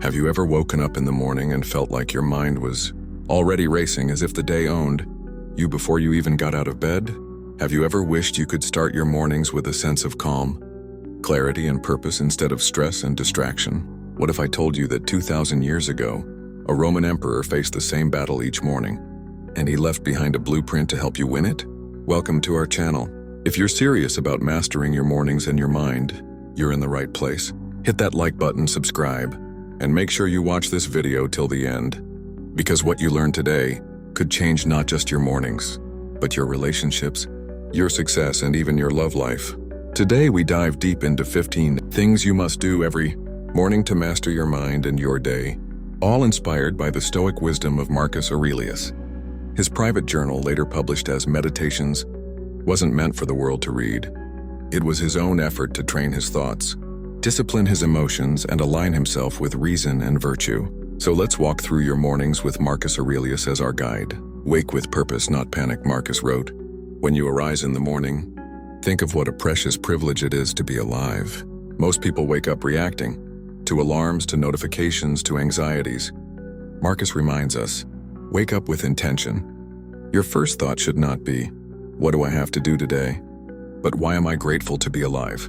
Have you ever woken up in the morning and felt like your mind was already racing as if the day owned you before you even got out of bed? Have you ever wished you could start your mornings with a sense of calm, clarity, and purpose instead of stress and distraction? What if I told you that 2,000 years ago, a Roman emperor faced the same battle each morning, and he left behind a blueprint to help you win it? Welcome to our channel. If you're serious about mastering your mornings and your mind, you're in the right place. Hit that like button, subscribe, and make sure you watch this video till the end, because what you learn today could change not just your mornings, but your relationships, your success, and even your love life. Today we dive deep into 15 things you must do every morning to master your mind and your day, all inspired by the Stoic wisdom of Marcus Aurelius. His private journal, later published as Meditations, wasn't meant for the world to read. It was his own effort to train his thoughts, discipline his emotions, and align himself with reason and virtue. So let's walk through your mornings with Marcus Aurelius as our guide. Wake with purpose, not panic, Marcus wrote. When you arise in the morning, think of what a precious privilege it is to be alive. Most people wake up reacting to alarms, to notifications, to anxieties. Marcus reminds us, wake up with intention. Your first thought should not be, what do I have to do today? But why am I grateful to be alive?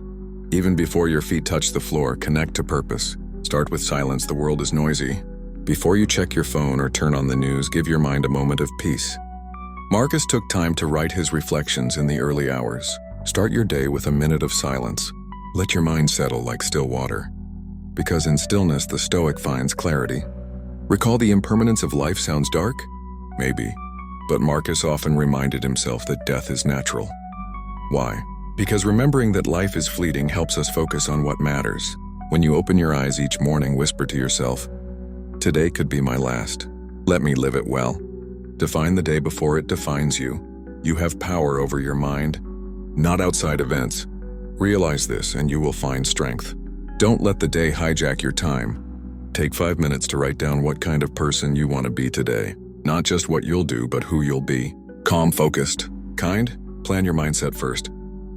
Even before your feet touch the floor, connect to purpose. Start with silence. The world is noisy. Before you check your phone or turn on the news, give your mind a moment of peace. Marcus took time to write his reflections in the early hours. Start your day with a minute of silence. Let your mind settle like still water. Because in stillness, the Stoic finds clarity. Recall the impermanence of life sounds dark? Maybe. But Marcus often reminded himself that death is natural. Why? Because remembering that life is fleeting helps us focus on what matters. When you open your eyes each morning, whisper to yourself, today could be my last. Let me live it well. Define the day before it defines you. You have power over your mind, not outside events. Realize this and you will find strength. Don't let the day hijack your time. Take 5 minutes to write down what kind of person you want to be today. Not just what you'll do, but who you'll be. Calm, focused, kind? Plan your mindset first.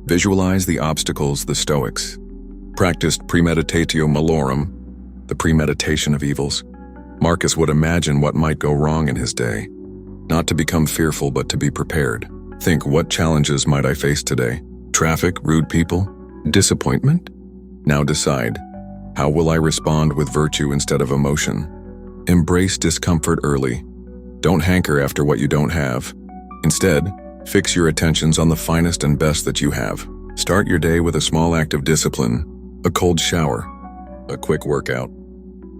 Visualize the obstacles. The Stoics practiced premeditatio malorum, the premeditation of evils. Marcus would imagine what might go wrong in his day. Not to become fearful, but to be prepared. Think, what challenges might I face today? Traffic, rude people, disappointment? Now decide, how will I respond with virtue instead of emotion? Embrace discomfort early. Don't hanker after what you don't have. Instead, fix your attentions on the finest and best that you have. Start your day with a small act of discipline, a cold shower, a quick workout,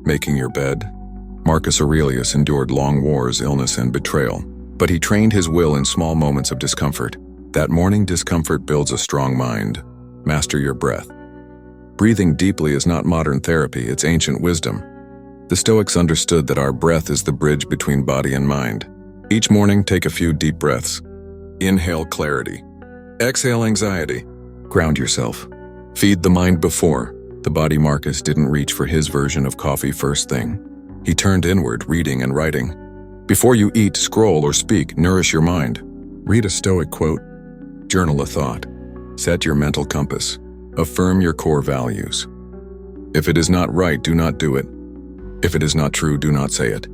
making your bed. Marcus Aurelius endured long wars, illness, and betrayal, but he trained his will in small moments of discomfort. That morning discomfort builds a strong mind. Master your breath. Breathing deeply is not modern therapy, it's ancient wisdom. The Stoics understood that our breath is the bridge between body and mind. Each morning, take a few deep breaths. Inhale clarity. Exhale anxiety. Ground yourself. Feed the mind before the body. Marcus didn't reach for his version of coffee first thing. He turned inward, reading and writing. Before you eat, scroll, or speak, nourish your mind. Read a Stoic quote. Journal a thought. Set your mental compass. Affirm your core values. If it is not right, do not do it. If it is not true, do not say it.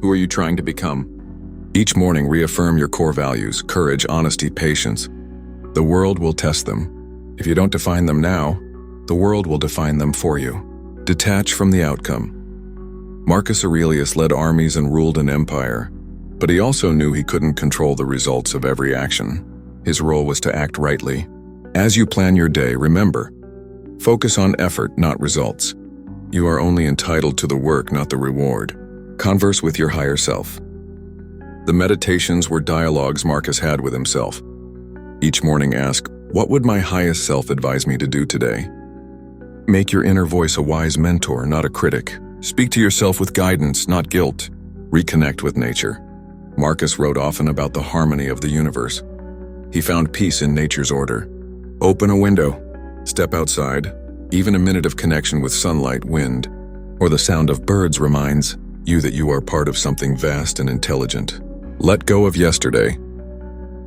Who are you trying to become? Each morning, reaffirm your core values: courage, honesty, patience. The world will test them. If you don't define them now, the world will define them for you. Detach from the outcome. Marcus Aurelius led armies and ruled an empire, but he also knew he couldn't control the results of every action. His role was to act rightly. As you plan your day, remember, focus on effort, not results. You are only entitled to the work, not the reward. Converse with your higher self. The meditations were dialogues Marcus had with himself. Each morning ask, what would my highest self advise me to do today? Make your inner voice a wise mentor, not a critic. Speak to yourself with guidance, not guilt. Reconnect with nature. Marcus wrote often about the harmony of the universe. He found peace in nature's order. Open a window. Step outside. Even a minute of connection with sunlight, wind, or the sound of birds reminds you that you are part of something vast and intelligent. Let go of yesterday.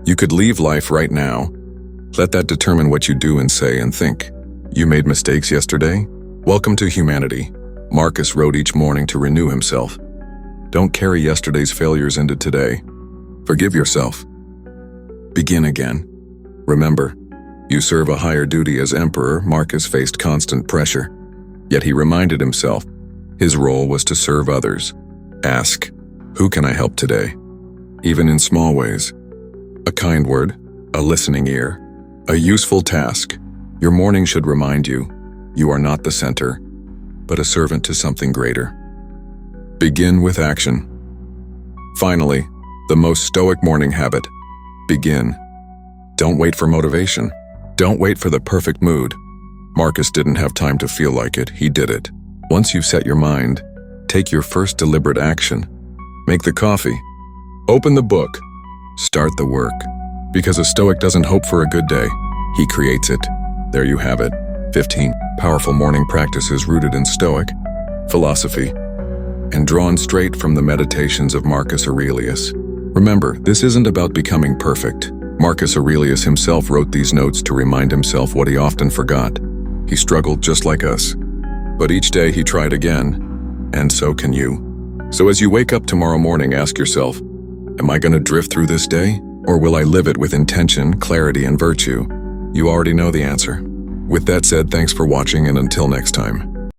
You could leave life right now. Let that determine what you do and say and think. You made mistakes yesterday? Welcome to humanity. Marcus wrote each morning to renew himself. Don't carry yesterday's failures into today. Forgive yourself. Begin again. Remember, you serve a higher duty as emperor. Marcus faced constant pressure. Yet he reminded himself, his role was to serve others. Ask, who can I help today? Even in small ways. A kind word, a listening ear, a useful task. Your morning should remind you, you are not the center, but a servant to something greater. Begin with action. Finally, the most Stoic morning habit. Begin. Don't wait for motivation. Don't wait for the perfect mood. Marcus didn't have time to feel like it, he did it. Once you've set your mind, take your first deliberate action. Make the coffee. Open the book. Start the work. Because a Stoic doesn't hope for a good day, he creates it. There you have it. 15 powerful morning practices rooted in Stoic philosophy and drawn straight from the meditations of Marcus Aurelius. Remember, this isn't about becoming perfect. Marcus Aurelius himself wrote these notes to remind himself what he often forgot. He struggled just like us. But each day he tried again, and so can you. So as you wake up tomorrow morning, ask yourself, am I going to drift through this day? Or will I live it with intention, clarity, and virtue? You already know the answer. With that said, thanks for watching, and until next time.